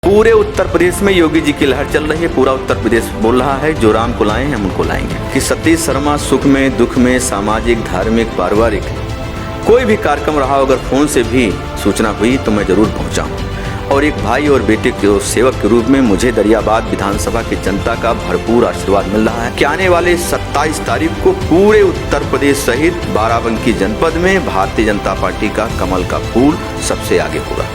पूरे उत्तर प्रदेश में योगी जी की लहर चल रही है। पूरा उत्तर प्रदेश बोल रहा है जो राम को लाए हैं हम उनको लाएंगे। कि सतीश शर्मा सुख में दुख में सामाजिक धार्मिक पारिवारिक कोई भी कार्यक्रम रहा अगर फोन से भी सूचना हुई तो मैं जरूर पहुंचाऊं। और एक भाई और बेटे के सेवक के रूप में मुझे दरियाबाद विधानसभा की जनता का भरपूर आशीर्वाद मिल रहा है कि आने वाले 27 तारीख को पूरे उत्तर प्रदेश सहित बाराबंकी जनपद में भारतीय जनता पार्टी का कमल का फूल सबसे आगे होगा।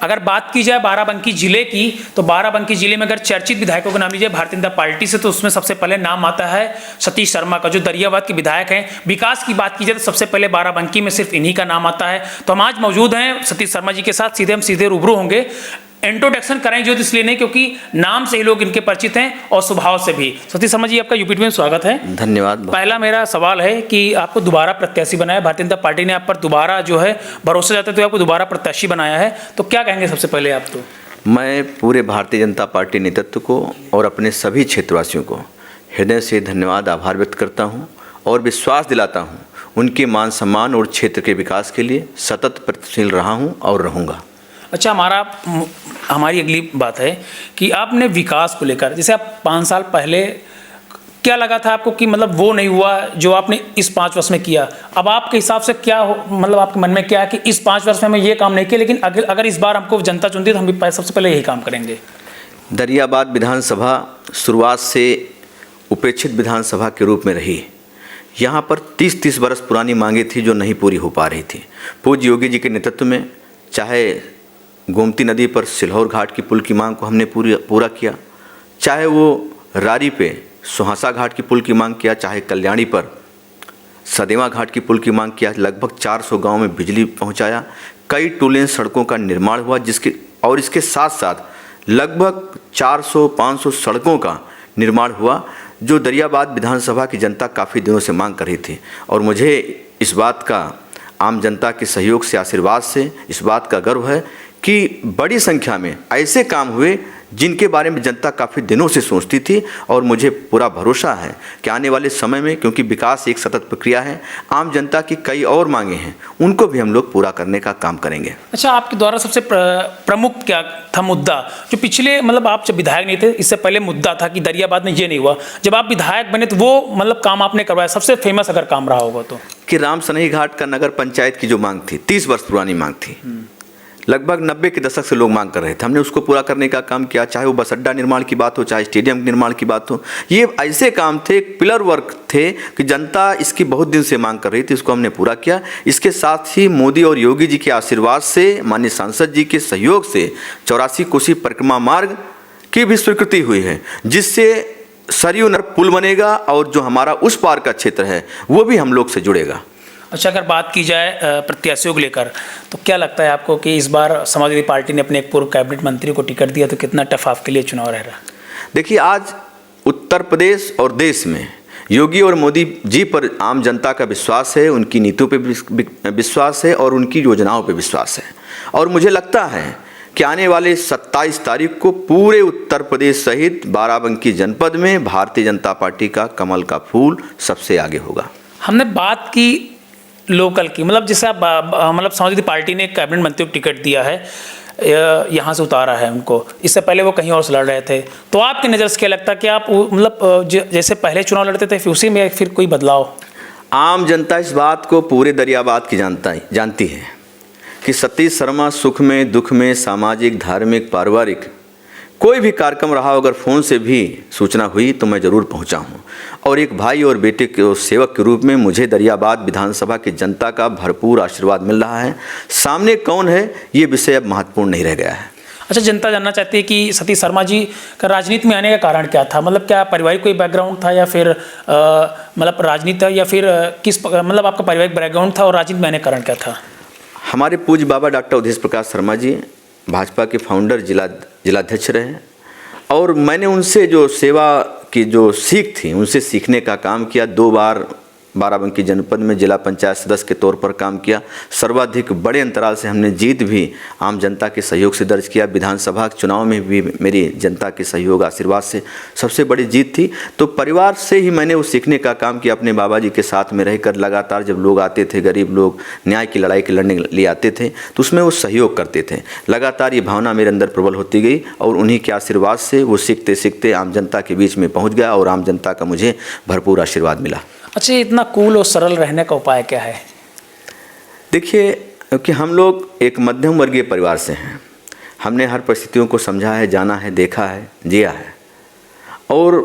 अगर बात की जाए बाराबंकी जिले की, तो बाराबंकी जिले में अगर चर्चित विधायकों का नाम लीजिए भारतीय जनता पार्टी से, तो उसमें सबसे पहले नाम आता है सतीश शर्मा का, जो दरियाबाद के विधायक हैं। विकास की बात की जाए तो सबसे पहले बाराबंकी में सिर्फ इन्हीं का नाम आता है। तो हम आज मौजूद हैं सतीश शर्मा जी के साथ, सीधे रूबरू होंगे। इंट्रोडक्शन करें जो इसलिए नहीं क्योंकि नाम से ही लोग इनके परिचित हैं और स्वभाव से भी। सतीश शर्मा जी, आपका यूपी में स्वागत है। धन्यवाद। पहला मेरा सवाल है कि आपको दोबारा प्रत्याशी बनाया, भारतीय जनता पार्टी ने आप पर दोबारा जो है भरोसा जाता है तो आपको दोबारा प्रत्याशी बनाया है, तो क्या कहेंगे सबसे पहले आप? तो मैं पूरे भारतीय जनता पार्टी नेतृत्व को और अपने सभी क्षेत्रवासियों को हृदय से धन्यवाद आभार व्यक्त करता हूं और विश्वास दिलाता हूं उनके मान सम्मान और क्षेत्र के विकास के लिए सतत प्रयत्नशील रहा हूं और रहूँगा। अच्छा, हमारी अगली बात है कि आपने विकास को लेकर, जैसे आप 5 साल पहले क्या लगा था आपको कि मतलब वो नहीं हुआ जो आपने इस 5 वर्ष में किया, अब आपके हिसाब से क्या हो, मतलब आपके मन में क्या है कि इस 5 वर्ष में हमें ये काम नहीं किया, लेकिन अगर इस बार हमको जनता चुनती तो हम भी सबसे पहले यही काम करेंगे? दरियाबाद विधानसभा शुरुआत से उपेक्षित विधानसभा के रूप में रही। यहाँ पर 30-30 वर्ष पुरानी मांगें थी जो नहीं पूरी हो पा रही थी। पूज्य योगी जी के नेतृत्व में चाहे गोमती नदी पर सिल्हौर घाट की पुल की मांग को हमने पूरा किया, चाहे वो रारी पे सुहासा घाट की पुल की मांग किया, चाहे कल्याणी पर सदेवा घाट की पुल की मांग किया, लगभग 400 गांव में बिजली पहुंचाया, कई टू लेन सड़कों का निर्माण हुआ इसके साथ साथ लगभग 400-500 सड़कों का निर्माण हुआ जो दरियाबाद विधानसभा की जनता काफ़ी दिनों से मांग कर रही थी। और मुझे इस बात का आम जनता के सहयोग से, आशीर्वाद से इस बात का गर्व है कि बड़ी संख्या में ऐसे काम हुए जिनके बारे में जनता काफ़ी दिनों से सोचती थी। और मुझे पूरा भरोसा है कि आने वाले समय में, क्योंकि विकास एक सतत प्रक्रिया है, आम जनता की कई और मांगे हैं उनको भी हम लोग पूरा करने का काम करेंगे। अच्छा, आपके द्वारा सबसे प्रमुख क्या था मुद्दा जो पिछले, मतलब आप जब विधायक नहीं थे इससे पहले मुद्दा था कि दरियाबाद में ये नहीं हुआ, जब आप विधायक बने तो वो मतलब काम आपने करवाया, सबसे फेमस अगर काम रहा होगा तो? कि राम सनई घाट का नगर पंचायत की जो मांग थी, 30 वर्ष पुरानी मांग थी, लगभग 90 के दशक से लोग मांग कर रहे थे, हमने उसको पूरा करने का काम किया। चाहे वो बस अड्डा निर्माण की बात हो, चाहे स्टेडियम निर्माण की बात हो, ये ऐसे काम थे, पिलर वर्क थे कि जनता इसकी बहुत दिन से मांग कर रही थी, इसको हमने पूरा किया। इसके साथ ही मोदी और योगी जी के आशीर्वाद से, माननीय सांसद जी के सहयोग से 84 कोसी परिक्रमा मार्ग की भी स्वीकृति हुई है, जिससे सरयू नहर पुल बनेगा और जो हमारा उस पार का क्षेत्र है वो भी हम लोग से जुड़ेगा। अच्छा, अगर बात की जाए प्रत्याशियों को लेकर, तो क्या लगता है आपको कि इस बार समाजवादी पार्टी ने अपने एक पूर्व कैबिनेट मंत्री को टिकट दिया, तो कितना टफ आपके लिए चुनाव रह रहा? देखिए, आज उत्तर प्रदेश और देश में योगी और मोदी जी पर आम जनता का विश्वास है, उनकी नीतियों पे विश्वास है और उनकी योजनाओं पे विश्वास है। और मुझे लगता है कि आने वाले 27 तारीख को पूरे उत्तर प्रदेश सहित बाराबंकी जनपद में भारतीय जनता पार्टी का कमल का फूल सबसे आगे होगा। हमने बात की लोकल की, मतलब जैसे आप मतलब समाजवादी पार्टी ने कैबिनेट मंत्री को टिकट दिया है, यहाँ से उतारा है उनको, इससे पहले वो कहीं और से लड़ रहे थे, तो आपकी नज़र से क्या लगता है कि आप मतलब जैसे पहले चुनाव लड़ते थे फिर उसी में फिर कोई बदलाव? आम जनता इस बात को पूरे दरियाबाद की जानती है कि सतीश शर्मा सुख में दुख में सामाजिक धार्मिक पारिवारिक कोई भी कार्यक्रम रहा अगर फ़ोन से भी सूचना हुई तो मैं ज़रूर पहुंचा हूं। और एक भाई और बेटे के सेवक के रूप में मुझे दरियाबाद विधानसभा की जनता का भरपूर आशीर्वाद मिल रहा है। सामने कौन है ये विषय अब महत्वपूर्ण नहीं रह गया है। अच्छा, जनता जानना चाहती है कि सतीश शर्मा जी का राजनीति में आने का कारण क्या था, मतलब क्या पारिवारिक कोई बैकग्राउंड था या फिर मतलब राजनीति, या फिर किस मतलब आपका पारिवारिक बैकग्राउंड था और राजनीति में आने का कारण क्या था? हमारे पूज्य बाबा डॉक्टर उदेश प्रकाश शर्मा जी भाजपा के फाउंडर जिलाध्यक्ष रहे और मैंने उनसे जो सेवा की जो सीख थी उनसे सीखने का काम किया। 2 बार बाराबंकी जनपद में जिला पंचायत सदस्य के तौर पर काम किया। सर्वाधिक बड़े अंतराल से हमने जीत भी आम जनता के सहयोग से दर्ज किया। विधानसभा चुनाव में भी मेरी जनता के सहयोग आशीर्वाद से सबसे बड़ी जीत थी। तो परिवार से ही मैंने वो सीखने का काम किया। अपने बाबा जी के साथ में रहकर लगातार जब लोग आते थे, गरीब लोग न्याय की लड़ाई के लड़ने के लिए आते थे, तो उसमें वो सहयोग करते थे। लगातार ये भावना मेरे अंदर प्रबल होती गई और उन्हीं के आशीर्वाद से वो सीखते सीखते आम जनता के बीच में पहुँच गया और आम जनता का मुझे भरपूर आशीर्वाद मिला। अच्छा, इतना कूल और सरल रहने का उपाय क्या है? देखिए, क्योंकि हम लोग एक मध्यम वर्गीय परिवार से हैं, हमने हर परिस्थितियों को समझा है, जाना है, देखा है, जिया है। और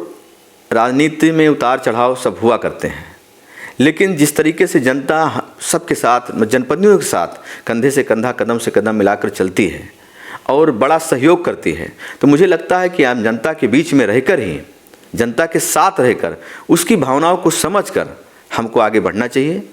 राजनीति में उतार चढ़ाव सब हुआ करते हैं, लेकिन जिस तरीके से जनता सबके साथ, जनप्रतिनिधियों के साथ कंधे से कंधा, कदम से कदम मिलाकर चलती है और बड़ा सहयोग करती है, तो मुझे लगता है कि आम जनता के बीच में रहकर ही, जनता के साथ रहकर, उसकी भावनाओं को समझकर हमको आगे बढ़ना चाहिए।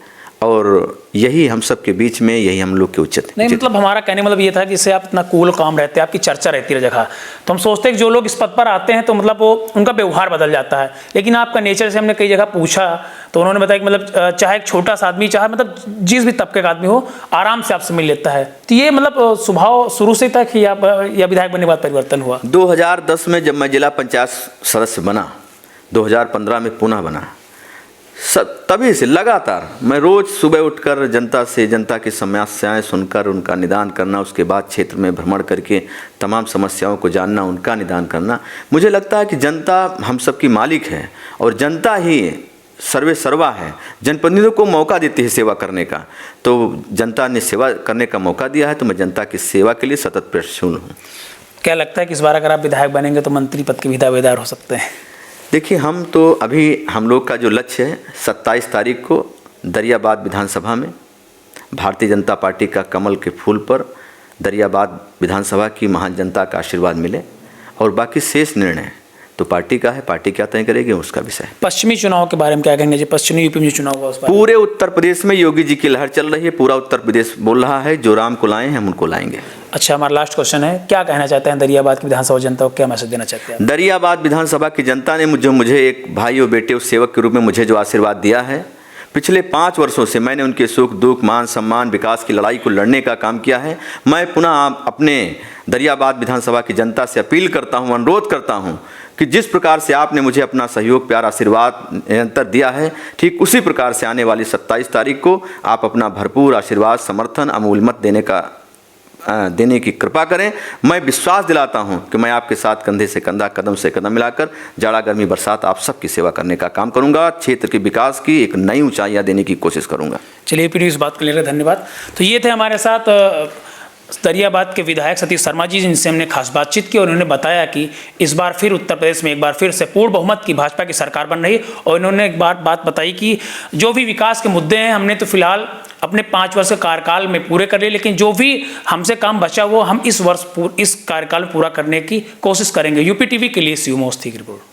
और यही हम सब के बीच में, यही हम लोग के उचित नहीं, मतलब हमारा कहने मतलब ये था कि इससे आप इतना कूल काम रहते हैं, आपकी चर्चा रहती है जगह, तो हम सोचते हैं कि जो लोग इस पद पर आते हैं तो मतलब वो उनका व्यवहार बदल जाता है। लेकिन आपका नेचर से हमने कई जगह पूछा तो उन्होंने बताया कि मतलब चाहे एक छोटा सा आदमी, चाहे मतलब जिस भी तबके का आदमी हो, आराम से आपसे मिल लेता है। तो ये मतलब स्वभाव शुरू से था कि आप या विधायक बनने के बाद परिवर्तन हुआ? 2010 में जब मैं जिला पंचायत सदस्य बना, 2015 में पुनः बना, तभी से लगातार मैं रोज़ सुबह उठकर जनता से, जनता की समस्याएं सुनकर उनका निदान करना, उसके बाद क्षेत्र में भ्रमण करके तमाम समस्याओं को जानना, उनका निदान करना। मुझे लगता है कि जनता हम सबकी मालिक है और जनता ही सर्वे सर्वा है। जनप्रतिनिधियों को मौका देती है सेवा करने का, तो जनता ने सेवा करने का मौका दिया है, तो मैं जनता की सेवा के लिए सतत प्रयत्नशील हूँ। क्या लगता है कि इस बार अगर आप विधायक बनेंगे तो मंत्री पद के भी दावेदार हो सकते हैं? देखिए, हम तो अभी, हम लोग का जो लक्ष्य है 27 तारीख को दरियाबाद विधानसभा में भारतीय जनता पार्टी का कमल के फूल पर दरियाबाद विधानसभा की महान जनता का आशीर्वाद मिले, और बाकी शेष निर्णय तो पार्टी का है, पार्टी क्या तय करेगी उसका विषय। पश्चिमी चुनाव के बारे में क्या कहेंगे? जो पश्चिमी यूपी में चुनाव हुआ उस पर पूरे उत्तर प्रदेश में योगी जी की लहर चल रही है। पूरा उत्तर प्रदेश बोल रहा है जो राम को लाए हैं हम उनको लाएंगे। अच्छा, हमारा लास्ट क्वेश्चन है, क्या कहना चाहते हैं दरियाबाद की विधानसभा जनता को, क्या मैसेज देना चाहते हैं? दरियाबाद विधानसभा की जनता ने मुझे एक भाई और बेटे और सेवक के रूप में मुझे जो आशीर्वाद दिया है, पिछले 5 वर्षों से मैंने उनके सुख दुख, मान सम्मान, विकास की लड़ाई को लड़ने का काम किया है। मैं पुनः अपने दरियाबाद विधानसभा की जनता से अपील करता हूं, अनुरोध करता हूं कि जिस प्रकार से आपने मुझे अपना सहयोग, प्यार, आशीर्वाद निरंतर दिया है, ठीक उसी प्रकार से आने वाली 27 तारीख को आप अपना भरपूर आशीर्वाद, समर्थन, अमूल्य मत देने की कृपा करें। मैं विश्वास दिलाता हूं कि मैं आपके साथ कंधे से कंधा, कदम से कदम मिलाकर जाड़ा गर्मी बरसात आप सबकी सेवा करने का काम करूंगा। क्षेत्र के विकास की एक नई ऊंचाइयां देने की कोशिश करूंगा। चलिए, फिर इस बात को लेकर धन्यवाद। तो ये थे हमारे साथ दरियाबाद के विधायक सतीश शर्मा जी, जिनसे हमने खास बातचीत की और उन्होंने बताया कि इस बार फिर उत्तर प्रदेश में एक बार फिर से पूर्ण बहुमत की भाजपा की सरकार बन रही। और इन्होंने एक बात बताई कि जो भी विकास के मुद्दे हैं हमने तो फिलहाल अपने 5 वर्ष के कार्यकाल में पूरे कर लिए, लेकिन जो भी हमसे काम बचा वो हम इस कार्यकाल में पूरा करने की कोशिश करेंगे। यूपी टीवी के लिए शिव मोस्ती की रिपोर्ट।